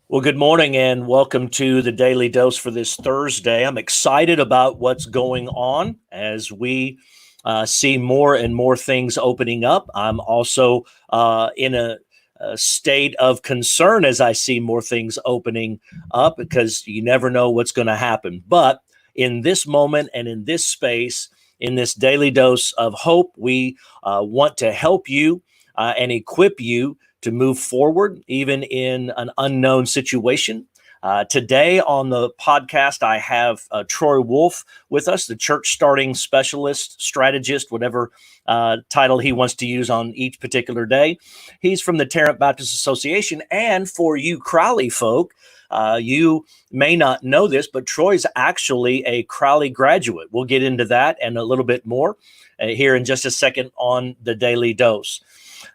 Well, good morning and welcome to the Daily Dose for this Thursday. I'm excited about what's going on as we see more and more things opening up. I'm also in a state of concern as I see more things opening up because you never know what's going to happen. But in this moment and in this space, in this Daily Dose of Hope, we want to help you and equip you to move forward, even in an unknown situation. Today on the podcast, I have Troy Wolfe with us, the church starting specialist, strategist, whatever title he wants to use on each particular day. He's from the Tarrant Baptist Association. And for you Crowley folk, you may not know this, but Troy's actually a Crowley graduate. We'll get into that and a little bit more here in just a second on the Daily Dose.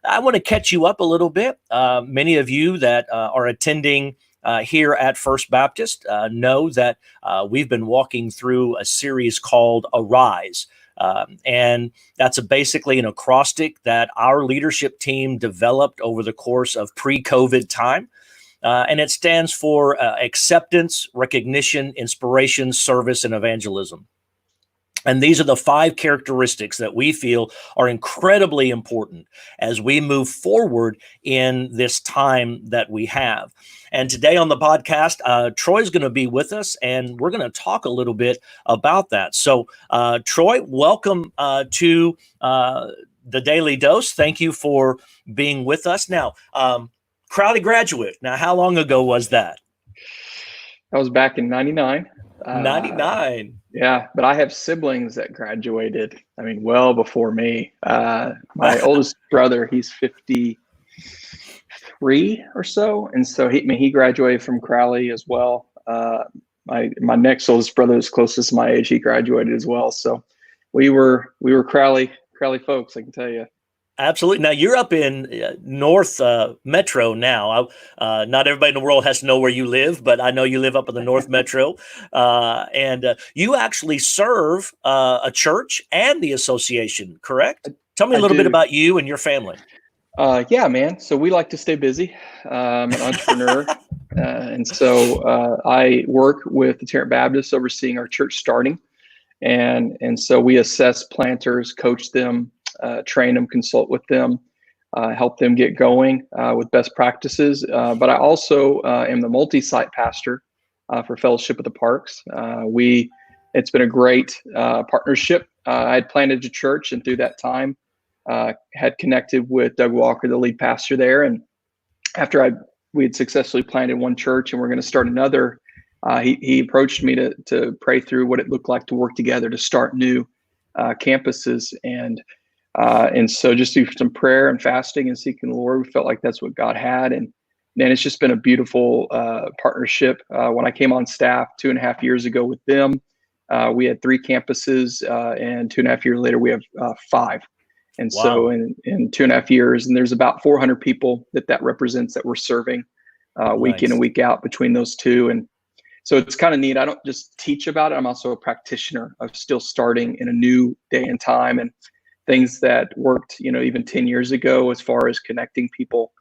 I want to catch you up a little bit. Many of you that are attending here at First Baptist know that we've been walking through a series called Arise. And that's basically an acrostic that our leadership team developed over the course of pre-COVID time. And it stands for acceptance, recognition, inspiration, service, and evangelism. And these are the 5 characteristics that we feel are incredibly important as we move forward in this time that we have. And today on the podcast, Troy's going to be with us, and we're going to talk a little bit about that. So, Troy, welcome to the Daily Dose. Thank you for being with us. Now, Crowley graduate. Now, how long ago was that? That was back in 99. 99. Yeah, but I have siblings that graduated, well before me. My oldest brother, he's 53 or so. And so he graduated from Crowley as well. My next oldest brother is closest to my age. He graduated as well. So we were Crowley folks, I can tell you. Absolutely. Now you're up in North Metro now. Not everybody in the world has to know where you live, but I know you live up in the North Metro. And you actually serve a church and the association, correct? Tell me a little bit about you and your family. Yeah, man. So we like to stay busy. I'm an entrepreneur. And so I work with the Tarrant Baptist overseeing our church starting. And so we assess planters, coach them, train them, consult with them, help them get going with best practices. But I also am the multi-site pastor for Fellowship of the Parks. It's been a great partnership. I had planted a church, and through that time, had connected with Doug Walker, the lead pastor there. And after we had successfully planted one church, and we're going to start another, he approached me to pray through what it looked like to work together to start new campuses. And so just through some prayer and fasting and seeking the Lord, we felt like that's what God had. And it's just been a beautiful partnership. When I came on staff 2.5 years ago with them, we had 3 campuses, and 2.5 years later, we have 5. And wow. So in 2.5 years, and there's about 400 people that represents that we're serving week in and week out between those two. And so it's kind of neat. I don't just teach about it. I'm also a practitioner of still starting in a new day and time, and things that worked, even 10 years ago, as far as connecting people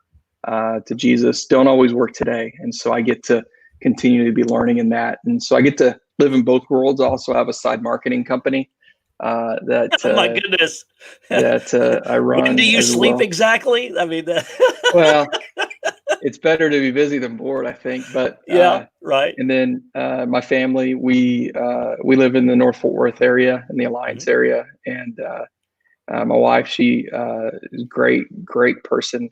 to Jesus, don't always work today. And so I get to continue to be learning in that. And so I get to live in both worlds. I also have a side marketing company that oh my goodness, that I run. When do you sleep exactly? Well, it's better to be busy than bored, I think. But yeah, right. And then my family, we live in the North Fort Worth area, in the Alliance area, and my wife, she is a great person,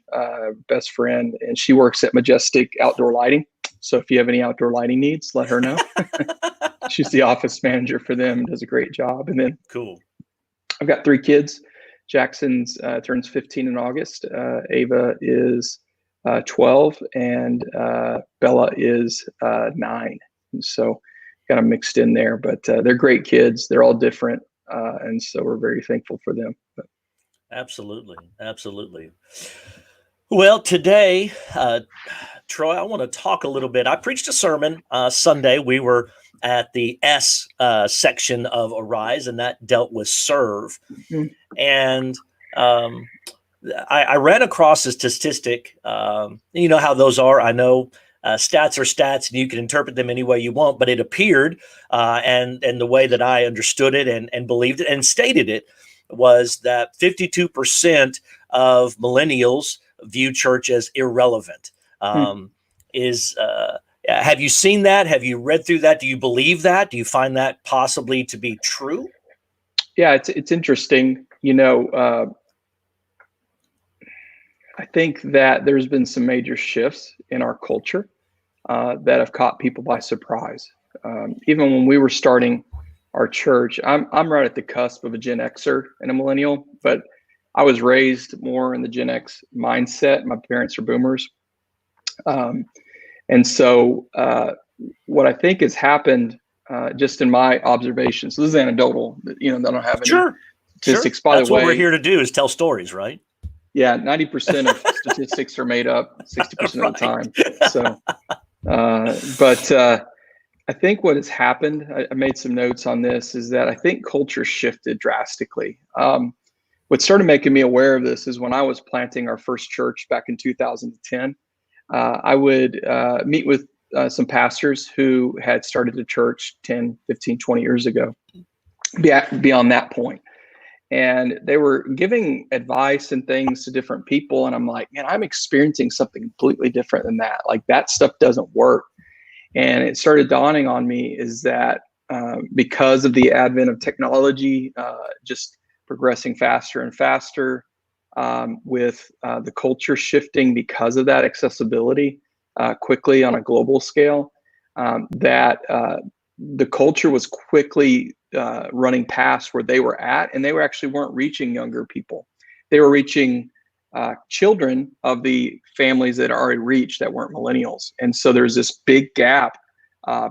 best friend, and she works at Majestic Outdoor Lighting. So if you have any outdoor lighting needs, let her know. She's the office manager for them and does a great job. And then cool. I've got 3 kids. Jackson's turns 15 in August. Ava is 12, and Bella is 9. And so kind of mixed in there, but they're great kids. They're all different. And so we're very thankful for them. Absolutely. Well, today, Troy, I want to talk a little bit. I preached a sermon Sunday. We were at the S section of Arise, and that dealt with serve. Mm-hmm. And I ran across a statistic. You know how those are. I know stats are stats, and you can interpret them any way you want. But it appeared, and the way that I understood it and believed it and stated it was that 52% of millennials view church as irrelevant. Is Have you seen that? Have you read through that? Do you believe that? Do you find that possibly to be true? Yeah, it's interesting. I think that there's been some major shifts in our culture that have caught people by surprise. Even when we were starting our church, I'm right at the cusp of a Gen Xer and a millennial, but I was raised more in the Gen X mindset. My parents are boomers. And so what I think has happened, just in my observations, so this is anecdotal, I don't have any statistics. Sure. That's what we're here to do, is tell stories, right? Yeah, 90% of statistics are made up 60% of the time. So, but I think what has happened, I made some notes on this, is that I think culture shifted drastically. What started making me aware of this is when I was planting our first church back in 2010. I would meet with some pastors who had started a church 10, 15, 20 years ago, beyond that point. And they were giving advice and things to different people. And I'm like, man, I'm experiencing something completely different than that. Like, that stuff doesn't work. And it started dawning on me is that because of the advent of technology, just progressing faster and faster, with the culture shifting because of that accessibility quickly on a global scale, that the culture was quickly running past where they were at, and they weren't reaching younger people. They were reaching children of the families that are already reached that weren't millennials. And so there's this big gap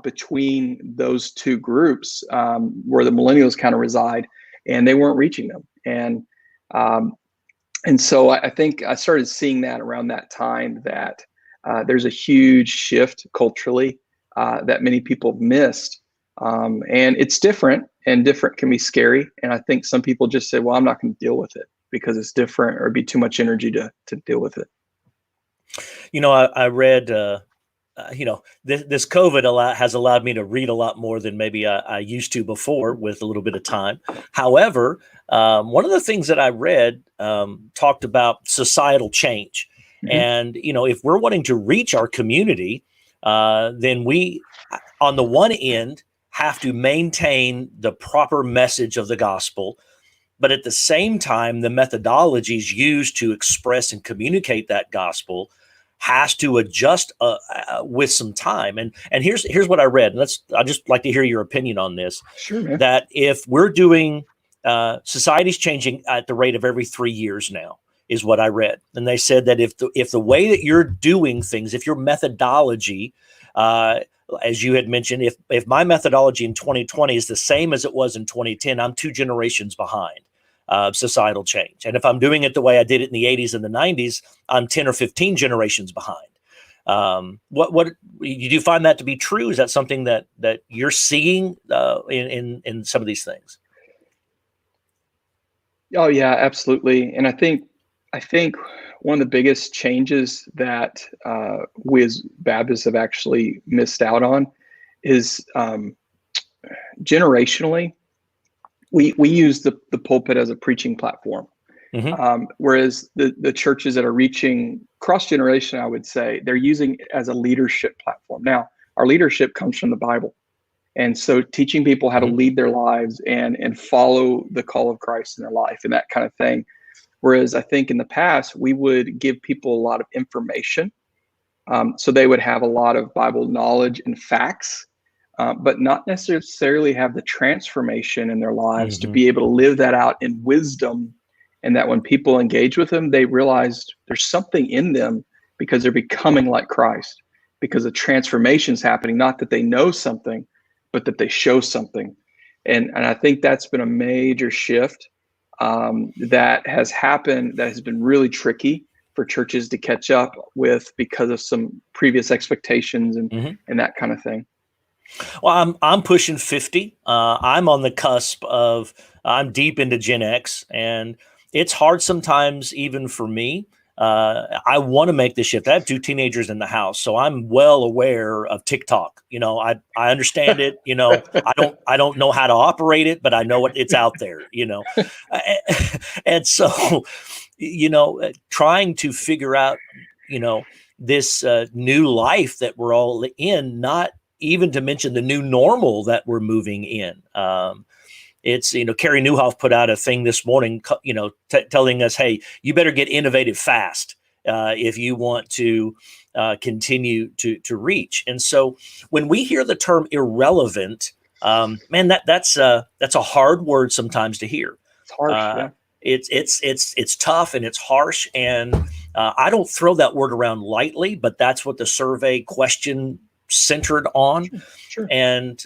between those two groups, where the millennials kind of reside, and they weren't reaching them. And so I think I started seeing that around that time, that there's a huge shift culturally that many people have missed. And it's different, and different can be scary. And I think some people just say, well, I'm not going to deal with it because it's different, or it'd be too much energy to deal with it. I read, this COVID has allowed me to read a lot more than maybe I used to before, with a little bit of time. However, one of the things that I read talked about societal change. Mm-hmm. And, if we're wanting to reach our community, then we, on the one end, have to maintain the proper message of the gospel. But at the same time, the methodologies used to express and communicate that gospel has to adjust with some time. And here's what I read. And I'd just like to hear your opinion on this. Sure, man. That if we're doing, society's changing at the rate of every 3 years now, is what I read. And they said that if the way that you're doing things, if your methodology, as you had mentioned, if my methodology in 2020 is the same as it was in 2010, I'm 2 generations behind societal change. And if I'm doing it the way I did it in the 80s and the 90s, I'm 10 or 15 generations behind. What did you find that to be true? Is that something that you're seeing in some of these things? Oh yeah, absolutely. And I think one of the biggest changes that we as Baptists have actually missed out on is generationally, we use the pulpit as a preaching platform. Mm-hmm. Whereas the churches that are reaching cross-generation, I would say, they're using it as a leadership platform. Now, our leadership comes from the Bible. And so teaching people how to lead their lives and follow the call of Christ in their life and that kind of thing. Whereas I think in the past, we would give people a lot of information. So they would have a lot of Bible knowledge and facts, but not necessarily have the transformation in their lives to be able to live that out in wisdom. And that when people engage with them, they realize there's something in them because they're becoming like Christ, because the transformation's happening, not that they know something, but that they show something. And I think that's been a major shift that has happened, that has been really tricky for churches to catch up with because of some previous expectations and that kind of thing. Well, I'm pushing 50. I'm on the cusp of, I'm deep into Gen X, and it's hard sometimes, even for me. I want to make the shift. I have two teenagers in the house, so I'm well aware of TikTok. I understand it. I don't know how to operate it, but I know it's out there. And so, trying to figure out, this new life that we're all in, not even to mention the new normal that we're moving in. It's, Carrie Newhoff put out a thing this morning, telling us, hey, you better get innovative fast if you want to continue to reach. And so when we hear the term irrelevant, man, that's a hard word sometimes to hear. It's harsh. Yeah. It's tough and it's harsh, and I don't throw that word around lightly, but that's what the survey question centered on. Sure. And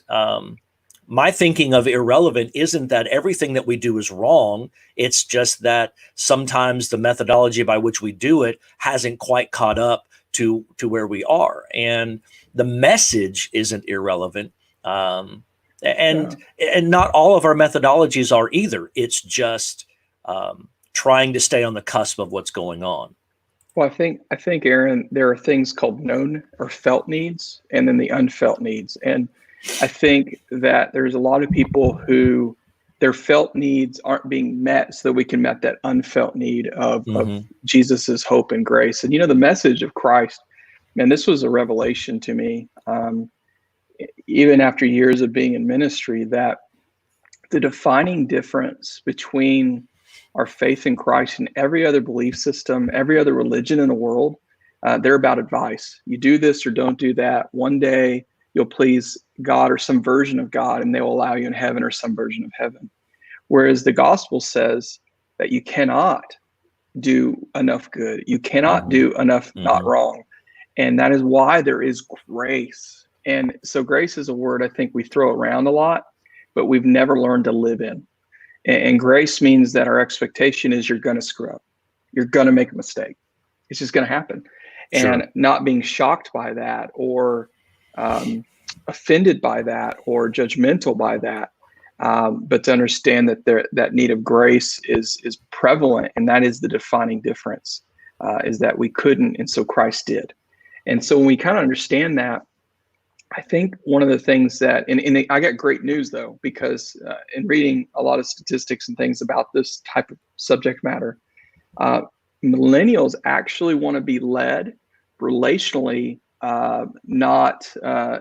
my thinking of irrelevant isn't that everything that we do is wrong. It's just that sometimes the methodology by which we do it hasn't quite caught up to where we are, and the message isn't irrelevant. And not all of our methodologies are either. It's just trying to stay on the cusp of what's going on. Well, I think, Aaron, there are things called known or felt needs, and then the unfelt needs. And I think that there's a lot of people who their felt needs aren't being met, so that we can met that unfelt need of Jesus's hope and grace. And the message of Christ, man, this was a revelation to me, even after years of being in ministry, that the defining difference between our faith in Christ and every other belief system, every other religion in the world, they're about advice. You do this or don't do that. One day you'll please God or some version of God, and they will allow you in heaven or some version of heaven. Whereas the gospel says that you cannot do enough good. You cannot do enough not wrong. And that is why there is grace. And so grace is a word I think we throw around a lot, but we've never learned to live in. And grace means that our expectation is you're going to screw up. You're going to make a mistake. It's just going to happen. Sure. And not being shocked by that, or offended by that, or judgmental by that, but to understand that that need of grace is prevalent, and that is the defining difference, is that we couldn't, and so Christ did. And so when we kind of understand that, I think one of the things that, and I got great news though, because in reading a lot of statistics and things about this type of subject matter, millennials actually want to be led relationally, not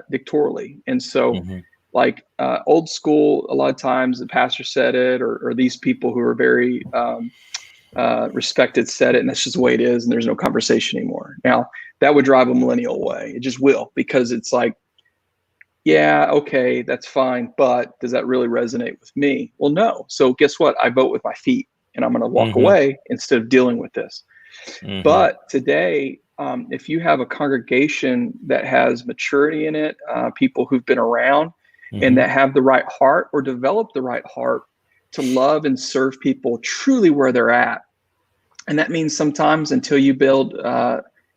dictatorially. And so like old school, a lot of times the pastor said it, or these people who are very respected said it, and that's just the way it is, and there's no conversation anymore. Now, that would drive a millennial away. It just will, because it's like, yeah, okay, that's fine, but does that really resonate with me? Well, no. So guess what? I vote with my feet, and I'm going to walk away instead of dealing with this. But today, if you have a congregation that has maturity in it, people who've been around and that have the right heart, or develop the right heart to love and serve people truly where they're at. And that means sometimes until you build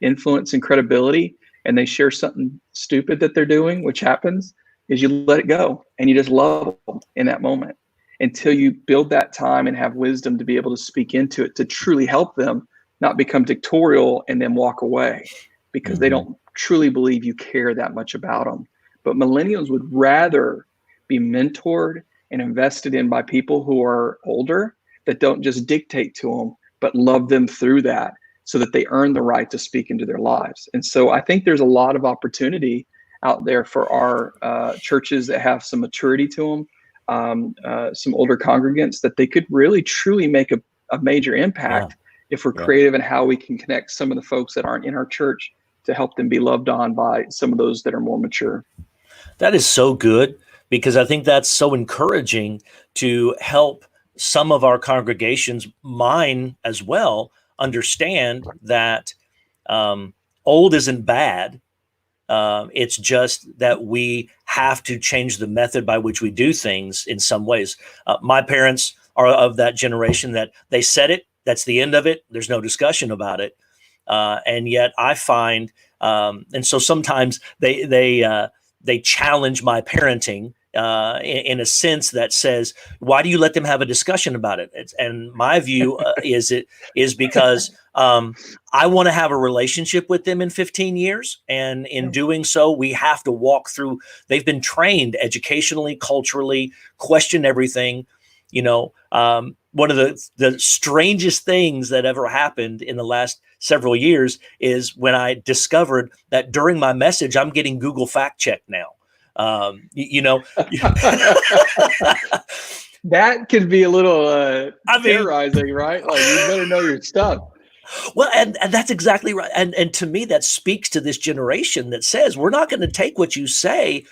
influence and credibility, and they share something stupid that they're doing, which happens, is you let it go and you just love them in that moment until you build that time and have wisdom to be able to speak into it, to truly help them, not become dictatorial and then walk away because they don't truly believe you care that much about them. But millennials would rather be mentored and invested in by people who are older, that don't just dictate to them, but love them through that, so that they earn the right to speak into their lives. And so I think there's a lot of opportunity out there for our churches that have some maturity to them, some older congregants, that they could really truly make a major impact if we're creative in how we can connect some of the folks that aren't in our church to help them be loved on by some of those that are more mature. That is so good, because I think that's so encouraging to help some of our congregations, mine as well, understand that old isn't bad. It's just that we have to change the method by which we do things in some ways. My parents are of that generation that they said it, that's the end of it. There's no discussion about it. And yet I find, and so sometimes they challenge my parenting in a sense that says, why do you let them have a discussion about it? And my view is because I want to have a relationship with them in 15 years. And in doing so, we have to walk through, they've been trained educationally, culturally, question everything. One of the strangest things that ever happened in the last several years is when I discovered that during my message, I'm getting Google fact check now. That could be a little terrorizing, right? Like, you better know your stuff. Well, and that's exactly right. And to me, that speaks to this generation that says, we're not going to take what you say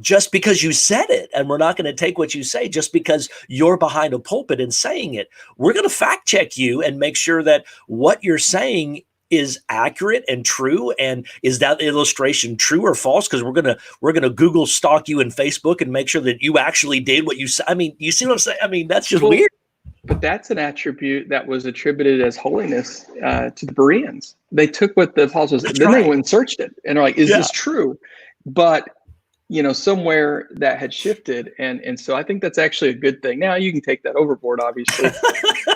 just because you said it. And we're not going to take what you say just because you're behind a pulpit and saying it. We're going to fact check you and make sure that what you're saying is accurate and true. And is that illustration true or false? Because we're gonna Google stalk you in Facebook and make sure that you actually did what you said. I mean, you see what I'm saying? I mean, that's just weird. But that's an attribute that was attributed as holiness to the Bereans. They took what the apostles said, then they went and searched it and are like, is this true? But somewhere that had shifted. And so I think that's actually a good thing. Now you can take that overboard, obviously,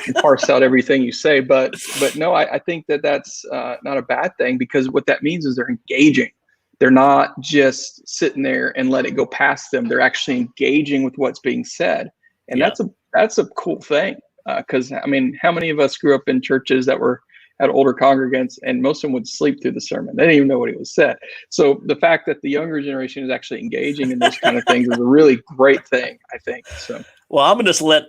and parse out everything you say. But no, I think that's not a bad thing, because what that means is they're engaging. They're not just sitting there and let it go past them. They're actually engaging with what's being said. And that's a cool thing. Because I mean, how many of us grew up in churches that had older congregants, and most of them would sleep through the sermon? They didn't even know what it was said. So the fact that the younger generation is actually engaging in those kind of things is a really great thing, I think. So, well,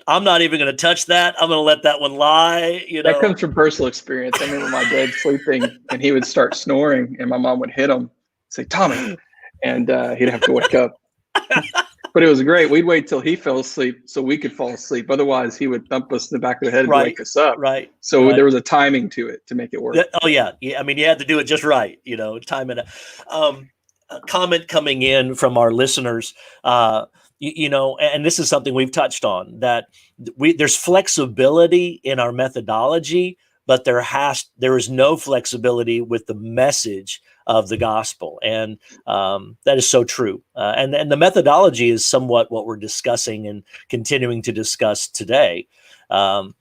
I'm not even going to touch that. I'm going to let that one lie. That comes from personal experience. I remember my dad sleeping, and he would start snoring, and my mom would hit him, say, "Tommy," and he'd have to wake up. But it was great. We'd wait till he fell asleep so we could fall asleep. Otherwise, he would thump us in the back of the head and wake us up. Right. So there was a timing to it to make it work. Yeah. I mean, you had to do it just right. Time it. A comment coming in from our listeners. And this is something we've touched on, that there's flexibility in our methodology, but there is no flexibility with the message of the gospel. And that is so true. And the methodology is somewhat what we're discussing and continuing to discuss today. In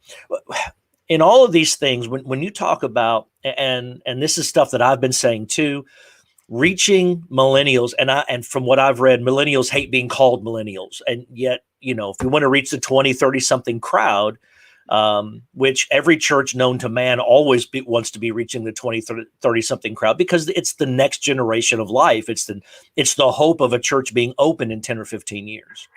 all of these things, when you talk about, and this is stuff that I've been saying too, reaching millennials, and from what I've read, millennials hate being called millennials. And yet, if you want to reach the 20, 30 something crowd, which every church known to man always wants to be reaching the 20, 30 something crowd, because it's the next generation of life. It's the hope of a church being open in 10 or 15 years.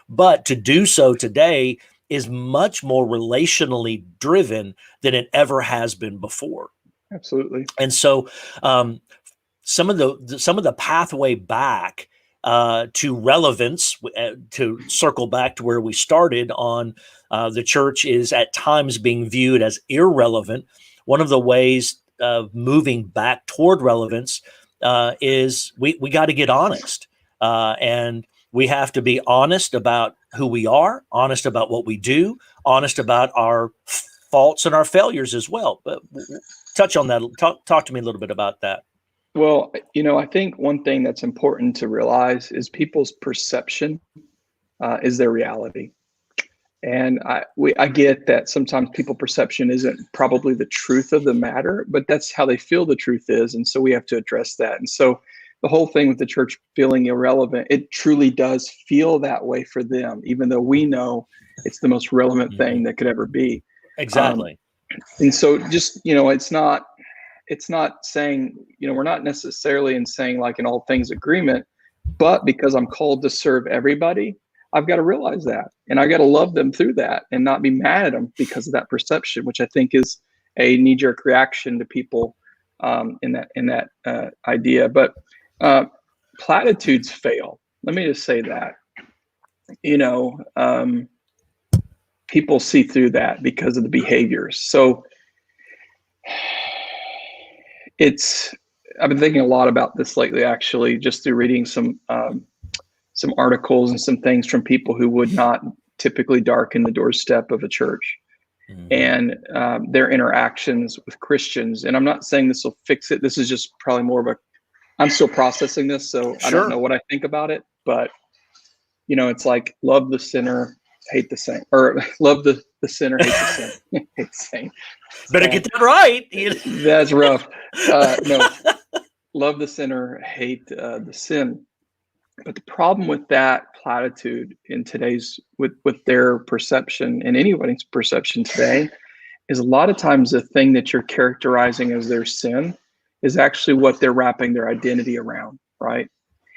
But to do so today is much more relationally driven than it ever has been before. Absolutely. And so some of the pathway back to relevance, to circle back to where we started on, the church is at times being viewed as irrelevant. One of the ways of moving back toward relevance is we got to get honest, and we have to be honest about who we are, honest about what we do, honest about our faults and our failures as well. But touch on that. Talk to me a little bit about that. Well, I think one thing that's important to realize is people's perception is their reality. And I get that sometimes people's perception isn't probably the truth of the matter, but that's how they feel the truth is. And so we have to address that. And so the whole thing with the church feeling irrelevant, it truly does feel that way for them, even though we know it's the most relevant thing that could ever be. Exactly. And so just, it's not saying, we're not necessarily in saying like in all things agreement, but because I'm called to serve everybody, I've got to realize that, and I got to love them through that and not be mad at them because of that perception, which I think is a knee-jerk reaction to people in that idea. But platitudes fail. Let me just say that. People see through that because of the behaviors. So I've been thinking a lot about this lately, actually, just through reading some articles and some things from people who would not typically darken the doorstep of a church, and their interactions with Christians. And I'm not saying this will fix it. This is just probably more of I'm still processing this, so I don't know what I think about it, but it's like love the sinner, hate the saint, or love the sinner, hate the sin. Hate the saint. Better get that right. That's rough. No, love the sinner, hate the sin. But the problem with that platitude in today's with their perception and anybody's perception today is a lot of times the thing that you're characterizing as their sin is actually what they're wrapping their identity around, right?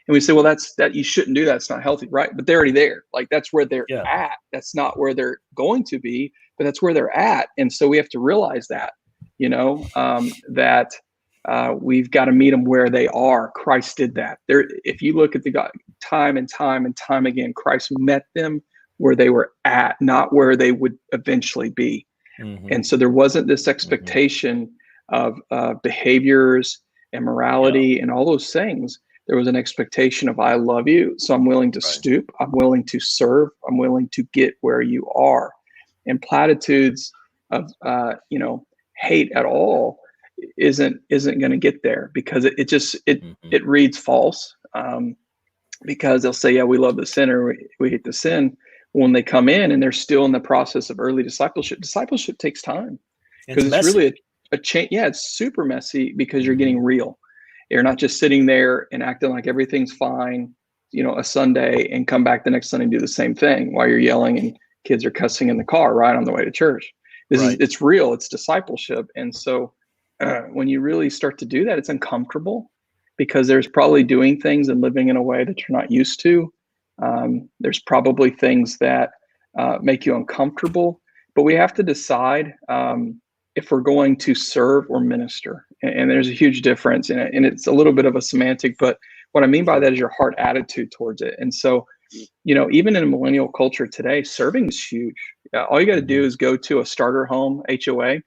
And we say, well, that you shouldn't do that. It's not healthy, right? But they're already there. Like that's where they're Yeah. at. That's not where they're going to be, but that's where they're at. And so we have to realize that, that we've got to meet them where they are. Christ did that. If you look at the God, time and time and time again, Christ met them where they were at, not where they would eventually be. Mm-hmm. And so there wasn't this expectation of behaviors and morality and all those things. There was an expectation of, I love you, so I'm willing to stoop. I'm willing to serve. I'm willing to get where you are. And platitudes of, hate at all isn't going to get there, because it reads false. Because they'll say, yeah, we love the sinner, we hate the sin. When they come in and they're still in the process of early discipleship takes time, because it's really a change. Yeah, it's super messy, because you're getting real. You're not just sitting there and acting like everything's fine, a Sunday, and come back the next Sunday and do the same thing while you're yelling and kids are cussing in the car right on the way to church. It's real. It's discipleship. And so when you really start to do that, it's uncomfortable, because there's probably doing things and living in a way that you're not used to. There's probably things that make you uncomfortable, but we have to decide if we're going to serve or minister. And there's a huge difference in it. And it's a little bit of a semantic, but what I mean by that is your heart attitude towards it. And so, even in a millennial culture today, serving is huge. All you got to do is go to a starter home, HOA,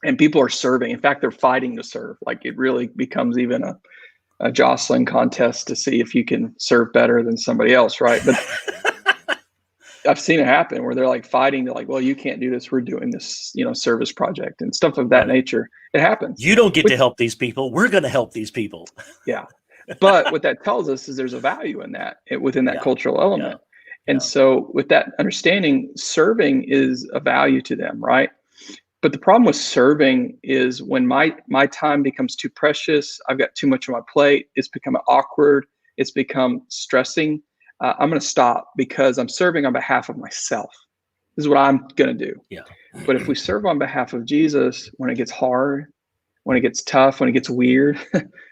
and people are serving. In fact, they're fighting to serve. Like it really becomes even a jostling contest to see if you can serve better than somebody else, right? But I've seen it happen where they're like fighting. They're like, well, you can't do this. We're doing this, service project and stuff of that nature. It happens. You don't get to help these people. We're going to help these people. Yeah. But what that tells us is there's a value in that, within that cultural element. And so with that understanding, serving is a value to them, right? But the problem with serving is when my time becomes too precious, I've got too much on my plate, it's become awkward, it's become stressing, I'm going to stop, because I'm serving on behalf of myself. This is what I'm going to do. Yeah. But if we serve on behalf of Jesus, when it gets hard, when it gets tough, when it gets weird,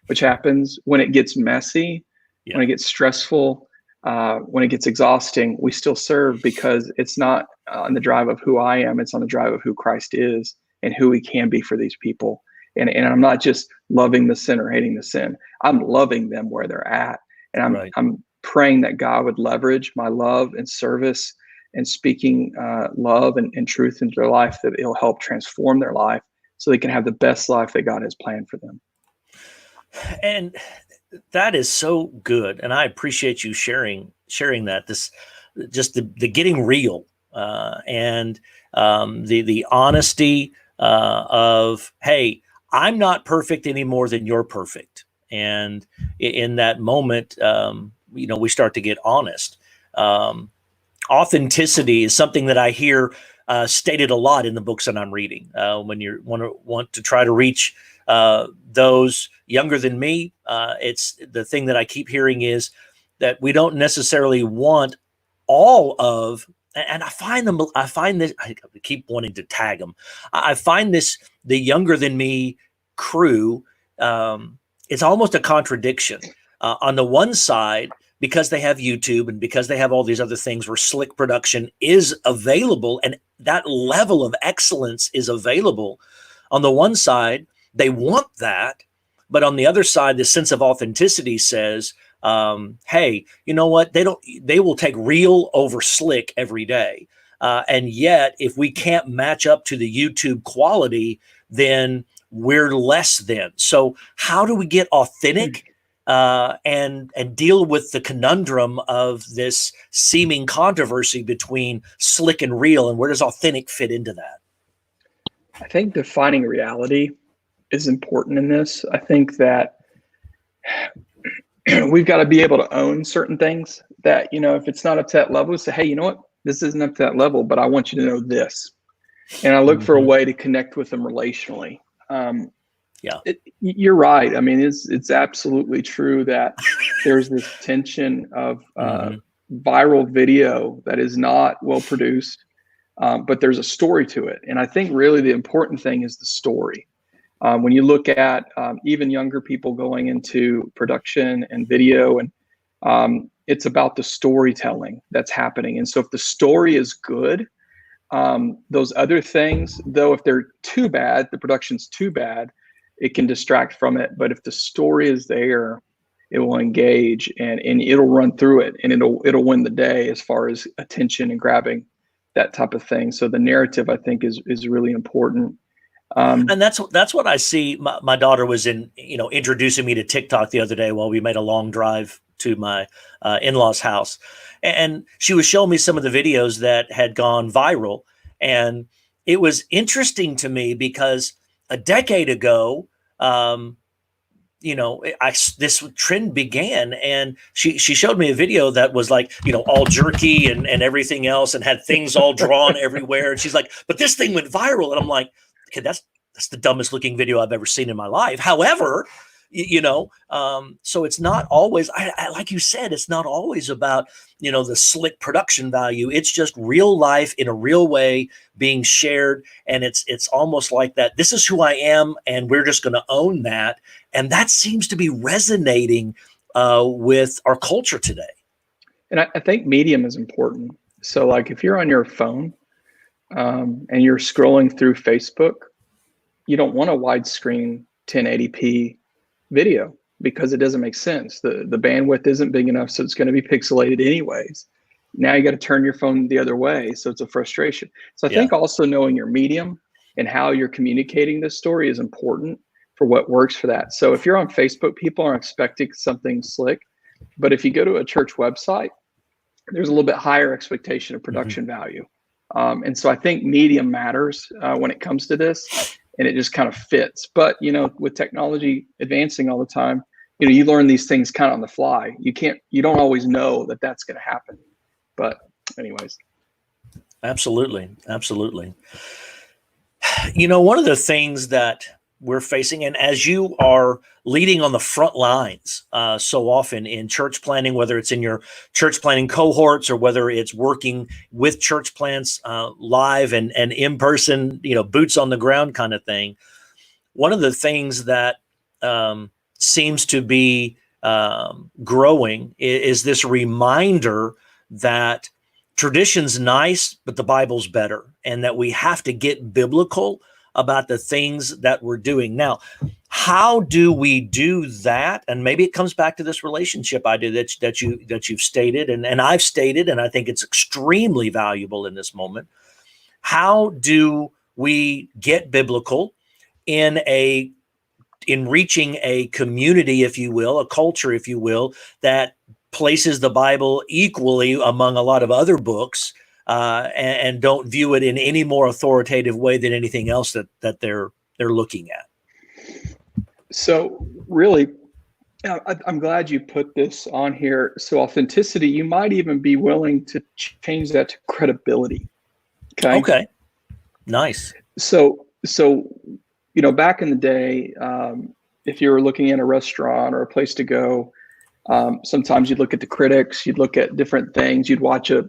which happens, when it gets messy, when it gets stressful, when it gets exhausting, we still serve, because it's not on the drive of who I am, it's on the drive of who Christ is and who he can be for these people. And I'm not just loving the sin or hating the sin. I'm loving them where they're at. And I'm praying that God would leverage my love and service and speaking love and truth into their life, that it'll help transform their life so they can have the best life that God has planned for them. And that is so good. And I appreciate you sharing that, just the getting real, and the honesty of, hey, I'm not perfect any more than you're perfect. And in that moment, we start to get honest. Authenticity is something that I hear stated a lot in the books that I'm reading. When you want to try to reach those younger than me, it's the thing that I keep hearing is that we don't necessarily want all of, and I find this, I keep wanting to tag them. I find the younger than me crew, it's almost a contradiction. On the one side, because they have YouTube and because they have all these other things where slick production is available and that level of excellence is available, on the one side, they want that. But on the other side, the sense of authenticity says, hey, you know what? They will take real over slick every day. And yet, if we can't match up to the YouTube quality, then we're less than. So how do we get authentic and deal with the conundrum of this seeming controversy between slick and real? And where does authentic fit into that? I think defining reality is important in this. I think that we've got to be able to own certain things that, if it's not up to that level, say, hey, you know what? This isn't up to that level, but I want you to know this. And I look for a way to connect with them relationally. Yeah. You're right. I mean, it's absolutely true that there's this tension of viral video that is not well produced, but there's a story to it. And I think really the important thing is the story. When you look at even younger people going into production and video, and it's about the storytelling that's happening. And so if the story is good, those other things, though, if they're too bad, the production's too bad, it can distract from it. But if the story is there, it will engage and it'll run through it, and it'll win the day as far as attention and grabbing that type of thing. So the narrative, I think, is really important. And that's what I see. My daughter was introducing me to TikTok the other day while we made a long drive to my in-laws' house, and she was showing me some of the videos that had gone viral, and it was interesting to me because a decade ago, this trend began, and she showed me a video that was like, all jerky and everything else, and had things all drawn everywhere, and she's like, but this thing went viral, and I'm like, okay, that's the dumbest looking video I've ever seen in my life. However, so it's not always, I like you said, it's not always about, the slick production value. It's just real life in a real way being shared. And it's almost like that. This is who I am, and we're just going to own that. And that seems to be resonating with our culture today. And I think medium is important. So like if you're on your phone and you're scrolling through Facebook, you don't want a widescreen 1080p video because it doesn't make sense. The bandwidth isn't big enough, so it's going to be pixelated anyways. Now you got to turn your phone the other way, so it's a frustration. So I think also knowing your medium and how you're communicating this story is important for what works for that. So if you're on Facebook, people are expecting something slick, but if you go to a church website, there's a little bit higher expectation of production value. And so I think medium matters when it comes to this, and it just kind of fits. But, with technology advancing all the time, you learn these things kind of on the fly. You don't always know that that's going to happen. But anyways. Absolutely. Absolutely. One of the things that we're facing, and as you are leading on the front lines so often in church planning, whether it's in your church planning cohorts or whether it's working with church plants live and in person, boots on the ground kind of thing. One of the things that seems to be growing is this reminder that tradition's nice, but the Bible's better, and that we have to get biblical about the things that we're doing. Now, how do we do that? And maybe it comes back to this relationship idea that you've stated and I've stated, and I think it's extremely valuable in this moment. How do we get biblical in reaching a community, if you will, a culture, if you will, that places the Bible equally among a lot of other books, and don't view it in any more authoritative way than anything else that they're looking at? So really, I'm glad you put this on here. So authenticity, you might even be willing to change that to credibility. Okay. Nice. So back in the day, if you were looking at a restaurant or a place to go, sometimes you'd look at the critics, you'd look at different things, you'd watch a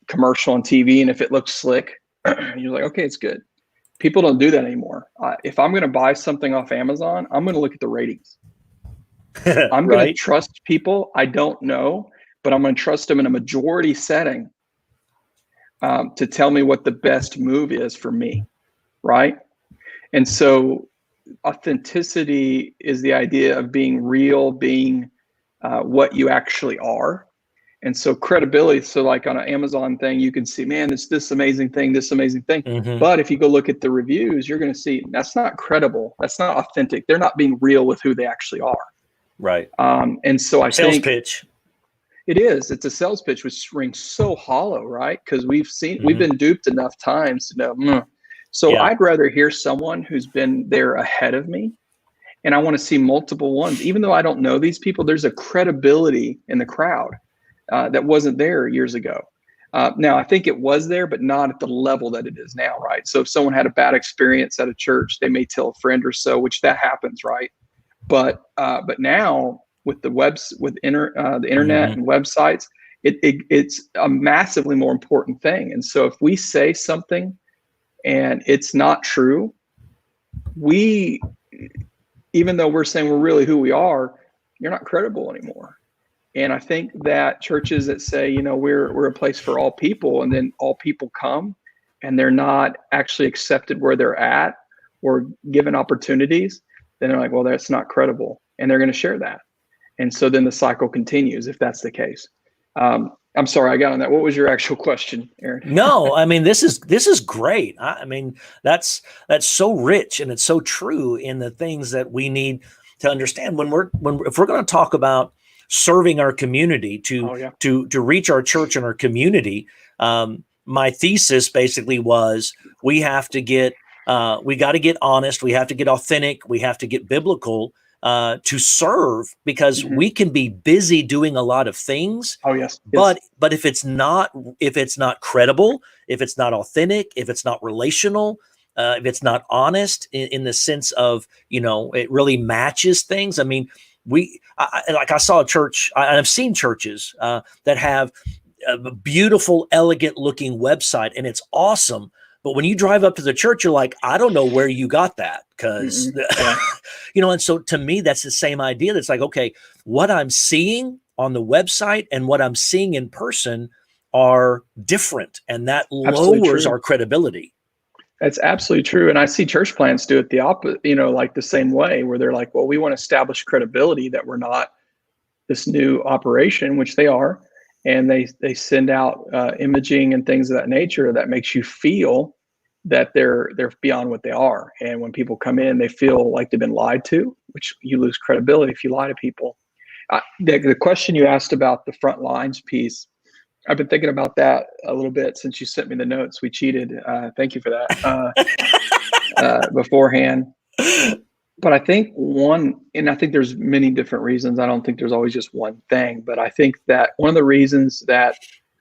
commercial on TV, and if it looks slick, you're like, okay, it's good. People don't do that anymore. If I'm going to buy something off Amazon, I'm going to look at the ratings. I'm going to trust people I don't know, but I'm going to trust them in a majority setting to tell me what the best move is for me, right? And so authenticity is the idea of being real, being what you actually are. And so credibility, so like on an Amazon thing, you can see, man, it's this amazing thing. Mm-hmm. But if you go look at the reviews, you're going to see that's not credible. That's not authentic. They're not being real with who they actually are. Right. And so I think sales pitch. It is. It's a sales pitch, which rings so hollow, right? Because we've been duped enough times to know. So I'd rather hear someone who's been there ahead of me. And I want to see multiple ones. Even though I don't know these people, there's a credibility in the crowd. that wasn't there years ago. Now, I think it was there, but not at the level that it is now, right? So if someone had a bad experience at a church, they may tell a friend or so, which that happens, right? But now with the the internet Hmm. and websites, it's a massively more important thing. And so if we say something and it's not true, we, even though we're saying we're really who we are, you're not credible anymore. And I think that churches that say, we're a place for all people, and then all people come and they're not actually accepted where they're at or given opportunities, then they're like, well, that's not credible. And they're going to share that. And so then the cycle continues if that's the case. I'm sorry, I got on that. What was your actual question, Aaron? No, I mean this is great. I mean that's so rich and it's so true in the things that we need to understand if we're going to talk about serving our community Oh yeah. to reach our church and our community. My thesis basically was we have to get we got to get honest, we have to get authentic, we have to get biblical to serve because Mm-hmm. we can be busy doing a lot of things. Oh yes. But if it's not credible, if it's not authentic, if it's not relational, if it's not honest in the sense of it really matches things. I mean, I saw a church. I've seen churches that have a beautiful, elegant looking website, and it's awesome. But when you drive up to the church, you're like, I don't know where you got that because, Yeah. and so to me, that's the same idea. That's like, okay, what I'm seeing on the website and what I'm seeing in person are different, and that lowers our credibility. That's absolutely true. And I see church plants do it the opposite, like the same way, where they're like, well, we want to establish credibility that we're not this new operation, which they are. And they send out imaging and things of that nature that makes you feel that they're beyond what they are. And when people come in, they feel like they've been lied to, which you lose credibility if you lie to people. The question you asked about the front lines piece, I've been thinking about that a little bit since you sent me the notes. We cheated. Thank you for that beforehand. But I think I think there's many different reasons. I don't think there's always just one thing, but I think that one of the reasons that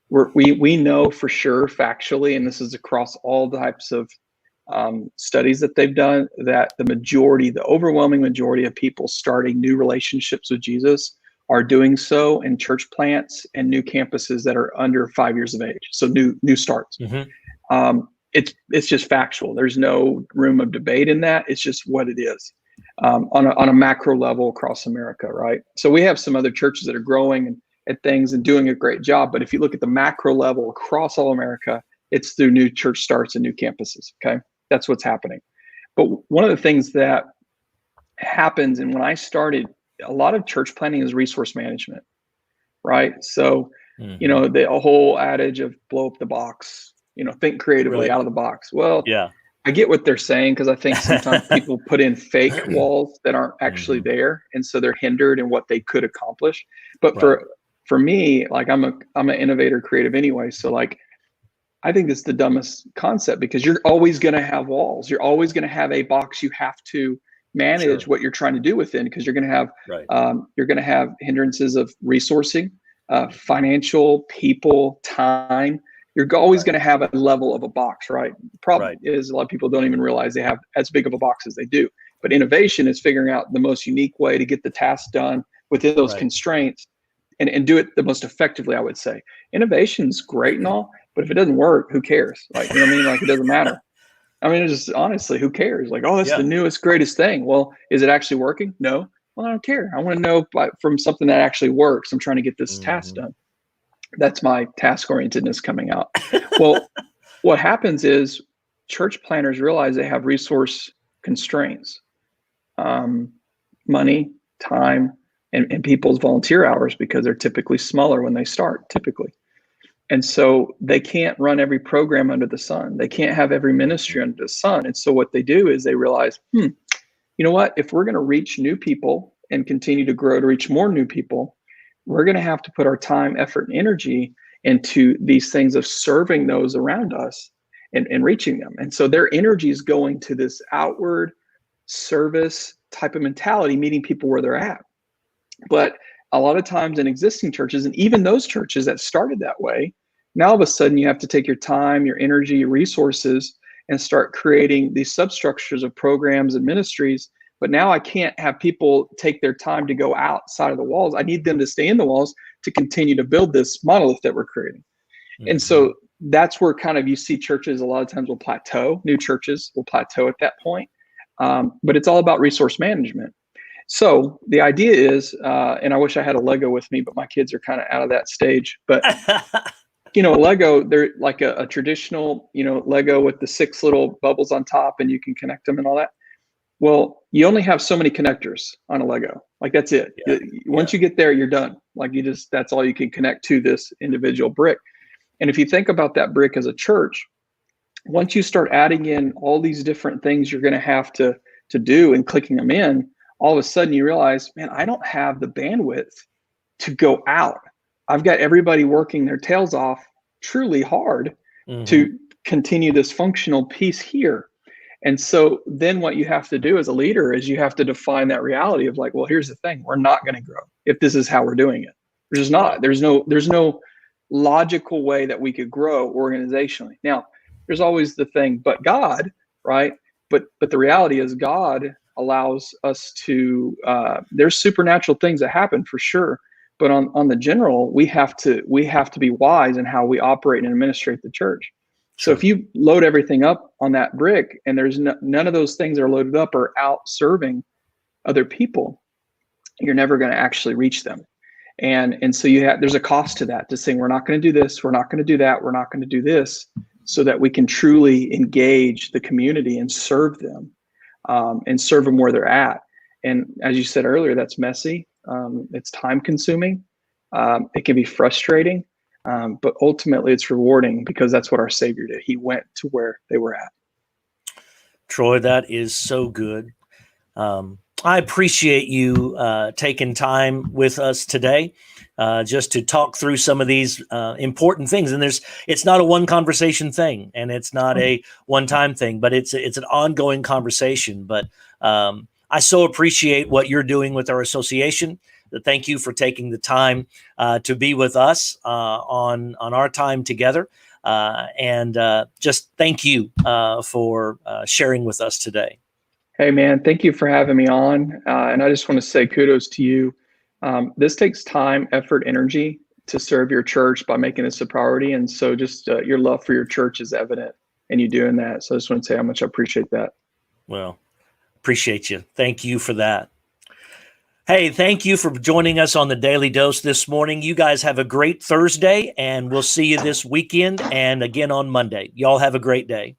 we know for sure factually, and this is across all types of studies that they've done, that the overwhelming majority of people starting new relationships with Jesus are doing so in church plants and new campuses that are under 5 years of age. So new starts. Mm-hmm. It's just factual. There's no room of debate in that. It's just what it is on a macro level across America, right? So we have some other churches that are growing at things and doing a great job. But if you look at the macro level across all America, it's through new church starts and new campuses. Okay, that's what's happening. But one of the things that happens, and when I started, a lot of church planning is resource management, right? So, the whole adage of blow up the box, think creatively, out of the box. Well, yeah, I get what they're saying, because I think sometimes people put in fake walls that aren't actually there, and so they're hindered in what they could accomplish. But for me, like I'm an innovator, creative anyway, so like I think it's the dumbest concept, because you're always going to have walls. You're always going to have a box you have to manage what you're trying to do within, because you're going to have hindrances of resourcing, financial, people, time. You're always going to have a level of a box, right? The problem is a lot of people don't even realize they have as big of a box as they do. But innovation is figuring out the most unique way to get the task done within those constraints and do it the most effectively, I would say. Innovation's great and all, but if it doesn't work, who cares? Like, you know what I mean? Like, it doesn't matter. I mean, it's just honestly, who cares? Like, oh, that's the newest, greatest thing. Well, is it actually working? No. Well, I don't care. I want to know from something that actually works. I'm trying to get this task done. That's my task orientedness coming out. Well, what happens is church planners realize they have resource constraints, money, time, and people's volunteer hours, because they're typically smaller when they start, typically. And so they can't run every program under the sun. They can't have every ministry under the sun. And so what they do is they realize, you know what, if we're going to reach new people and continue to grow to reach more new people, we're going to have to put our time, effort, and energy into these things of serving those around us and reaching them. And so their energy is going to this outward service type of mentality, meeting people where they're at. But a lot of times in existing churches, and even those churches that started that way, now all of a sudden you have to take your time, your energy, your resources, and start creating these substructures of programs and ministries. But now I can't have people take their time to go outside of the walls. I need them to stay in the walls to continue to build this monolith that we're creating. And so that's where kind of you see churches a lot of times will plateau. New churches will plateau at that point. But it's all about resource management. So the idea is, and I wish I had a Lego with me, but my kids are kind of out of that stage. But Lego, they're like a traditional, Lego with the 6 little bubbles on top, and you can connect them and all that. Well, you only have so many connectors on a Lego. Like that's it. Yeah. Once you get there, you're done. Like that's all you can connect to this individual brick. And if you think about that brick as a church, once you start adding in all these different things you're going to have to do and clicking them in, all of a sudden you realize, man, I don't have the bandwidth to go out. I've got everybody working their tails off truly hard to continue this functional piece here. And so then what you have to do as a leader is you have to define that reality of like, well, here's the thing. We're not going to grow if this is how we're doing it. There's just not. There's no logical way that we could grow organizationally. Now, there's always the thing, but God, right? But the reality is God allows us to, there's supernatural things that happen for sure. But on the general, we have to be wise in how we operate and administrate the church. So if you load everything up on that brick and there's none of those things are loaded up or out serving other people, you're never going to actually reach them. And so there's a cost to that, to saying, we're not going to do this, we're not going to do that, we're not going to do this, so that we can truly engage the community and serve them where they're at. And as you said earlier, that's messy. It's time consuming. It can be frustrating. But ultimately it's rewarding because that's what our Savior did. He went to where they were at. Troy, that is so good. I appreciate you taking time with us today just to talk through some of these important things. And it's not a one conversation thing, and it's not a one-time thing, but it's an ongoing conversation. But I so appreciate what you're doing with our association. Thank you for taking the time to be with us on our time together. And just thank you for sharing with us today. Hey, man, thank you for having me on. And I just want to say kudos to you. This takes time, effort, energy to serve your church by making this a priority. And so just your love for your church is evident in you doing that. So I just want to say how much I appreciate that. Well, appreciate you. Thank you for that. Hey, thank you for joining us on the Daily Dose this morning. You guys have a great Thursday, and we'll see you this weekend and again on Monday. Y'all have a great day.